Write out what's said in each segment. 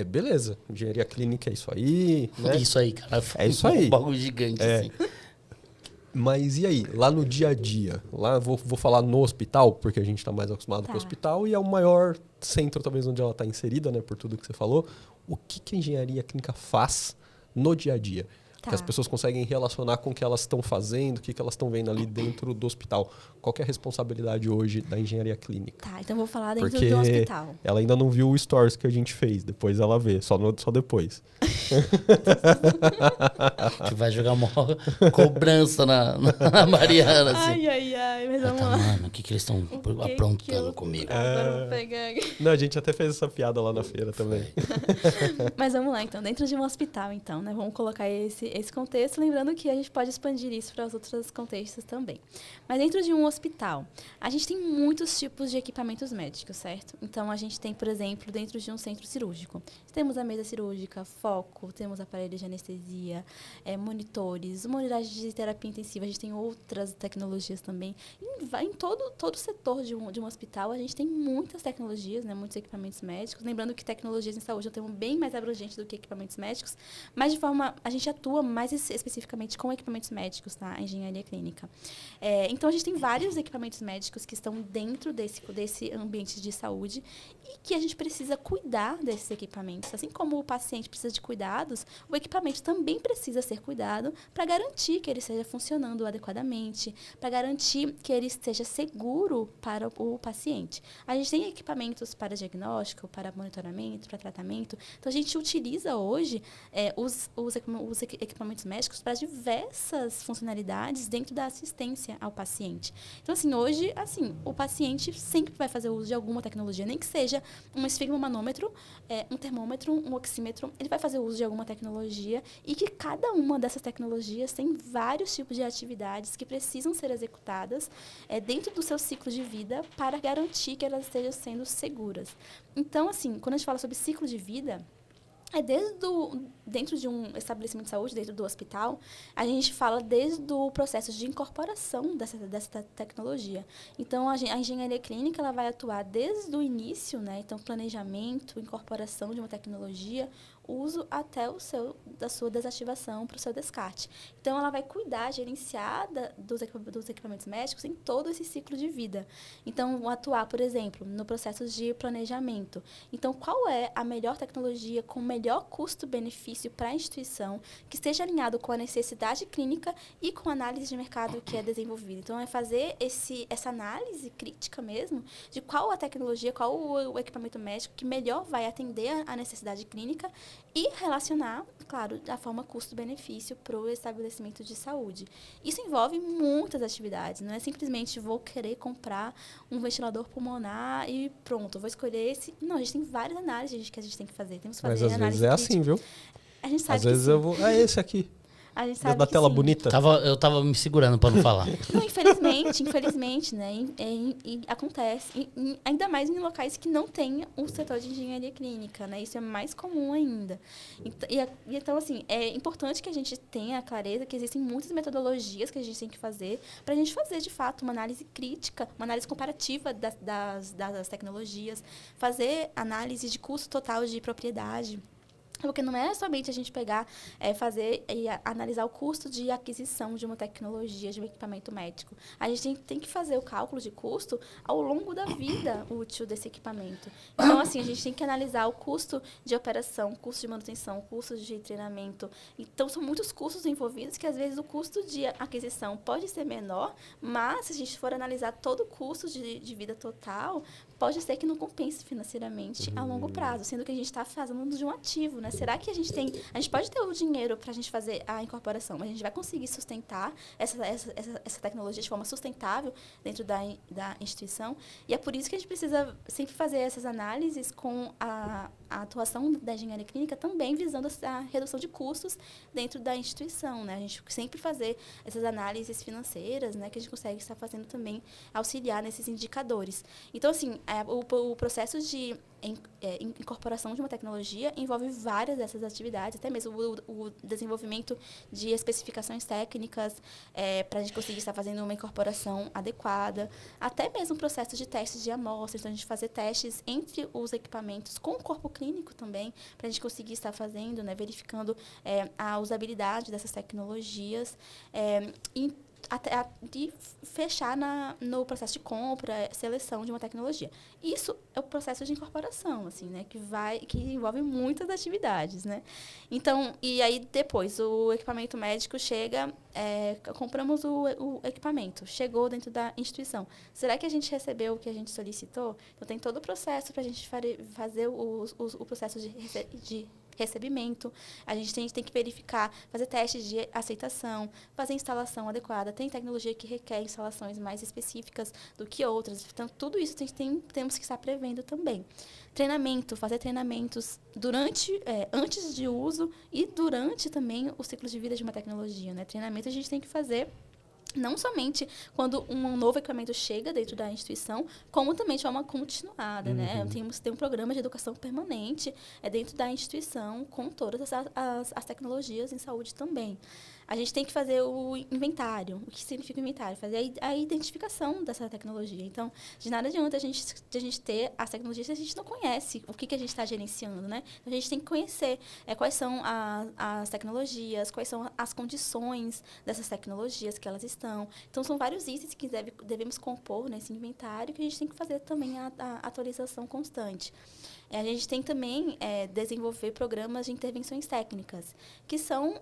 Beleza, engenharia clínica é isso aí, né? Isso aí, cara. É isso aí. Um bagulho gigante, assim. Mas e aí, lá no dia a dia? Lá vou falar no hospital, porque a gente está mais acostumado com o hospital e é o maior centro, talvez, onde ela está inserida, né? Por tudo que você falou. O que a engenharia clínica faz no dia a dia? Que as pessoas conseguem relacionar com o que elas estão fazendo, o que elas estão vendo ali dentro do hospital. Qual que é a responsabilidade hoje da engenharia clínica? Tá, então vou falar dentro Porque do hospital. ela ainda não viu o stories que a gente fez, depois ela vê, só depois. Que vai jogar uma cobrança na Mariana, assim. Ai, mas vamos lá. Mano, o que eles estão aprontando comigo? Agora eu vou pegar aqui. Não, a gente até fez essa piada lá na feira também. Mas vamos lá, então. Dentro de um hospital, então, né? Vamos colocar esse contexto, lembrando que a gente pode expandir isso para os outros contextos também. Mas dentro de um hospital, a gente tem muitos tipos de equipamentos médicos, certo? Então, a gente tem, por exemplo, dentro de um centro cirúrgico, temos a mesa cirúrgica, foco, temos aparelhos de anestesia, monitores, uma unidade de terapia intensiva, a gente tem outras tecnologias também. Em todo o setor de um hospital, a gente tem muitas tecnologias, né? Muitos equipamentos médicos. Lembrando que tecnologias em saúde é um termo bem mais abrangente do que equipamentos médicos, mas a gente atua mais especificamente com equipamentos médicos na engenharia clínica. Então, a gente tem vários equipamentos médicos que estão dentro desse ambiente de saúde e que a gente precisa cuidar desses equipamentos. Assim como o paciente precisa de cuidados, o equipamento também precisa ser cuidado para garantir que ele esteja funcionando adequadamente, para garantir que ele esteja seguro para o paciente. A gente tem equipamentos para diagnóstico, para monitoramento, para tratamento. Então, a gente utiliza hoje os equipamentos médicos para diversas funcionalidades dentro da assistência ao paciente. Então, assim, hoje, o paciente sempre vai fazer uso de alguma tecnologia, nem que seja um esfigmomanômetro, um termômetro, um oxímetro, ele vai fazer uso de alguma tecnologia e que cada uma dessas tecnologias tem vários tipos de atividades que precisam ser executadas dentro do seu ciclo de vida para garantir que elas estejam sendo seguras. Então, assim, quando a gente fala sobre ciclo de vida, dentro de um estabelecimento de saúde, dentro do hospital, a gente fala desde o processo de incorporação dessa tecnologia. Então, a engenharia clínica ela vai atuar desde o início, né? Então, planejamento, incorporação de uma tecnologia, uso até da sua desativação para o seu descarte. Então, ela vai cuidar, gerenciar dos equipamentos médicos em todo esse ciclo de vida. Então, atuar, por exemplo, no processo de planejamento. Então, qual é a melhor tecnologia com o melhor custo-benefício para a instituição, que esteja alinhado com a necessidade clínica e com a análise de mercado que é desenvolvida. Então, é fazer essa análise crítica mesmo de qual a tecnologia, qual o equipamento médico que melhor vai atender a necessidade clínica e relacionar, claro, a forma custo-benefício para o estabelecimento de saúde. Isso envolve muitas atividades, não é simplesmente vou querer comprar um ventilador pulmonar e pronto, vou escolher esse. Não, a gente tem várias análises que a gente tem que fazer. Temos que fazer Mas às vezes é assim, viu? A gente sabe às vezes eu vou... esse aqui. A gente sabe da tela sim. bonita. Eu tava me segurando para não falar. Não, infelizmente, né? E acontece. Ainda mais em locais que não tem o setor de engenharia clínica, né? Isso é mais comum ainda. Então, assim, é importante que a gente tenha a clareza que existem muitas metodologias que a gente tem que fazer para a gente fazer, de fato, uma análise crítica, uma análise comparativa das tecnologias, fazer análise de custo total de propriedade. Porque não é somente a gente pegar, fazer e analisar o custo de aquisição de uma tecnologia, de um equipamento médico. A gente tem que fazer o cálculo de custo ao longo da vida útil desse equipamento. Então, assim, a gente tem que analisar o custo de operação, custo de manutenção, custo de treinamento. Então, são muitos custos envolvidos que, às vezes, o custo de aquisição pode ser menor, mas, se a gente for analisar todo o custo de vida total, pode ser que não compense financeiramente a longo prazo, sendo que a gente está fazendo de um ativo, né? Será que a gente pode ter o dinheiro para a gente fazer a incorporação, mas a gente vai conseguir sustentar essa tecnologia de forma sustentável dentro da instituição? E é por isso que a gente precisa sempre fazer essas análises com a atuação da engenharia clínica também visando a redução de custos dentro da instituição, né? A gente sempre fazer essas análises financeiras, né? Que a gente consegue estar fazendo também, auxiliar nesses indicadores. Então, assim, o processo de incorporação de uma tecnologia envolve várias dessas atividades, até mesmo o desenvolvimento de especificações técnicas para a gente conseguir estar fazendo uma incorporação adequada, até mesmo o processo de testes de amostra, então a gente fazer testes entre os equipamentos com o corpo clínico também, para a gente conseguir estar fazendo, né, verificando a usabilidade dessas tecnologias, de fechar no processo de compra, seleção de uma tecnologia. Isso é o processo de incorporação, assim, né, que envolve muitas atividades, né? Então, e aí depois o equipamento médico chega, compramos o equipamento, chegou dentro da instituição. Será que a gente recebeu o que a gente solicitou? Então, tem todo o processo para a gente fazer o processo de recebimento, a gente tem que verificar, fazer testes de aceitação, fazer instalação adequada. Tem tecnologia que requer instalações mais específicas do que outras. Então, tudo isso temos que estar prevendo também. Treinamento, fazer treinamentos antes de uso e durante também o ciclo de vida de uma tecnologia, né? Treinamento a gente tem que fazer não somente quando um novo equipamento chega dentro da instituição, como também de forma continuada, né? Tem um programa de educação permanente dentro da instituição, com todas as tecnologias em saúde também. A gente tem que fazer o inventário. O que significa o inventário? Fazer a identificação dessa tecnologia. Então, de nada adianta a gente ter as tecnologias se a gente não conhece o que a gente está gerenciando, né? Então, a gente tem que conhecer quais são as tecnologias, quais são as condições dessas tecnologias que elas estão. Então, são vários itens que devemos compor nesse inventário, que a gente tem que fazer também a atualização constante. A gente tem também desenvolver programas de intervenções técnicas, que são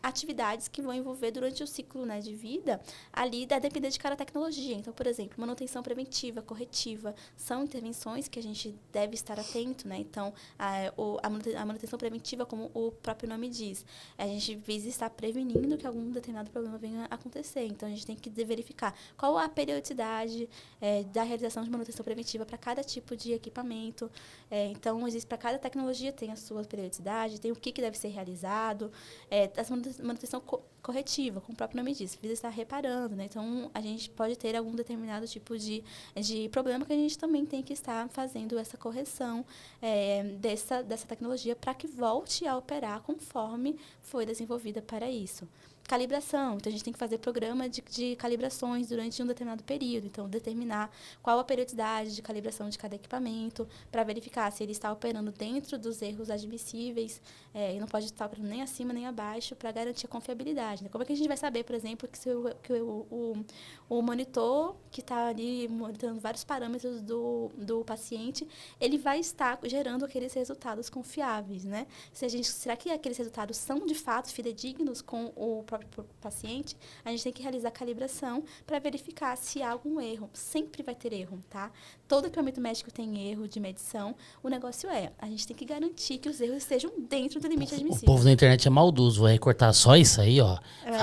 atividades que vão envolver durante o ciclo, né, de vida, ali da depender de cada tecnologia. Então, por exemplo, manutenção preventiva, corretiva, são intervenções que a gente deve estar atento, né? Então, a manutenção preventiva, como o próprio nome diz, a gente visa estar prevenindo que algum determinado problema venha a acontecer. Então, a gente tem que verificar qual a periodicidade da realização de manutenção preventiva para cada tipo de equipamento. Então, existe para cada tecnologia, tem a sua periodicidade, tem o que deve ser realizado, a manutenção corretiva, como o próprio nome diz, visa estar reparando, né? Então, a gente pode ter algum determinado tipo de problema que a gente também tem que estar fazendo essa correção dessa tecnologia para que volte a operar conforme foi desenvolvida para isso. Calibração. Então, a gente tem que fazer programa de calibrações durante um determinado período. Então, determinar qual a periodicidade de calibração de cada equipamento para verificar se ele está operando dentro dos erros admissíveis e não pode estar operando nem acima nem abaixo para garantir a confiabilidade. Né? Como é que a gente vai saber, por exemplo, que o monitor que está ali monitorando vários parâmetros do paciente, ele vai estar gerando aqueles resultados confiáveis, né? Será que aqueles resultados são, de fato, fidedignos com o próprio paciente? A gente tem que realizar a calibração para verificar se há algum erro. Sempre vai ter erro, tá? Todo equipamento médico tem erro de medição. O negócio a gente tem que garantir que os erros estejam dentro do limite admissível. O povo na internet é maldoso, vai recortar só isso aí, ó.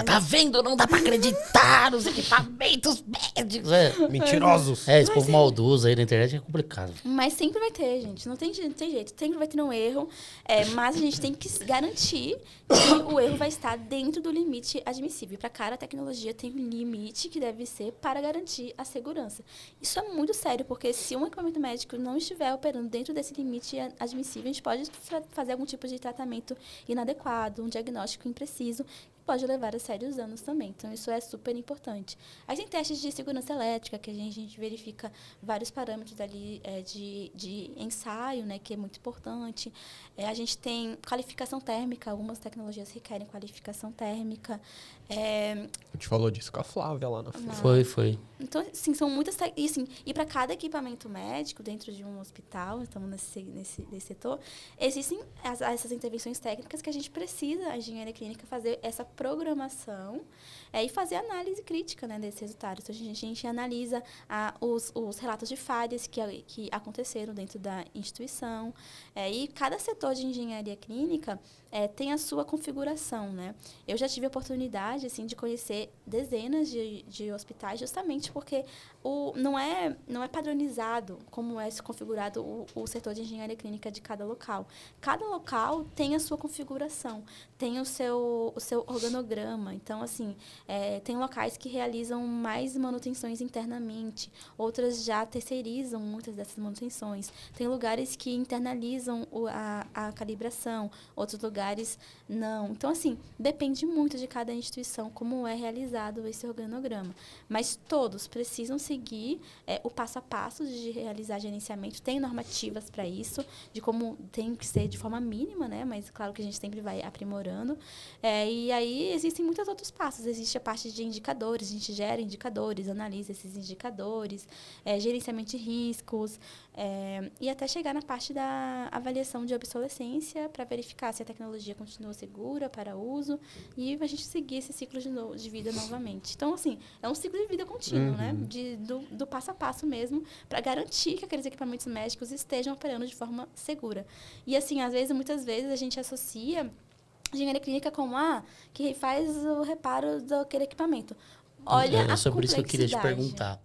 Tá vendo? Não dá pra acreditar nos equipamentos médicos. Mentirosos. Esse povo maldoso aí na internet é complicado. Mas sempre vai ter, gente. Não tem jeito. Sempre vai ter um erro. Mas a gente tem que garantir que o erro vai estar dentro do limite admissível. Para cada tecnologia tem um limite que deve ser para garantir a segurança. Isso é muito sério, porque se um equipamento médico não estiver operando dentro desse limite admissível, a gente pode fazer algum tipo de tratamento inadequado, um diagnóstico impreciso, pode levar a sérios danos também. Então, isso é super importante. Aí tem testes de segurança elétrica, que a gente verifica vários parâmetros ali de ensaio, né, que é muito importante. A gente tem qualificação térmica, algumas tecnologias requerem qualificação térmica. A gente falou disso com a Flávia lá na frente. Foi. Então, sim, são muitas... E para cada equipamento médico, dentro de um hospital, estamos nesse setor, existem essas intervenções técnicas que a gente precisa, a engenharia clínica, fazer essa programação e fazer análise crítica, né, desses resultados. Então, a gente analisa os relatos de falhas que aconteceram dentro da instituição. E cada setor de engenharia clínica tem a sua configuração, né? Eu já tive a oportunidade, assim, de conhecer dezenas de hospitais, justamente porque não é padronizado como é configurado o setor de engenharia clínica de cada local. Cada local tem a sua configuração, tem o seu organograma. Então, assim, tem locais que realizam mais manutenções internamente, outras já terceirizam muitas dessas manutenções. Tem lugares que internalizam a calibração, outros lugares não. Então, assim, depende muito de cada instituição como é realizado esse organograma. Mas todos precisam seguir o passo a passo de realizar gerenciamento. Tem normativas para isso, de como tem que ser de forma mínima, né? Mas claro que a gente sempre vai aprimorando. E aí existem muitos outros passos. Existe a parte de indicadores, a gente gera indicadores, analisa esses indicadores, gerenciamento de riscos, e até chegar na parte da avaliação de obsolescência para verificar se a tecnologia continua segura para uso e a gente seguir esse ciclo de vida novamente. Então, assim, é um ciclo de vida contínuo, né? Do passo a passo mesmo, para garantir que aqueles equipamentos médicos estejam operando de forma segura. E, assim, muitas vezes a gente associa engenharia clínica como que faz o reparo daquele equipamento. Olha, sobre isso que eu queria te perguntar.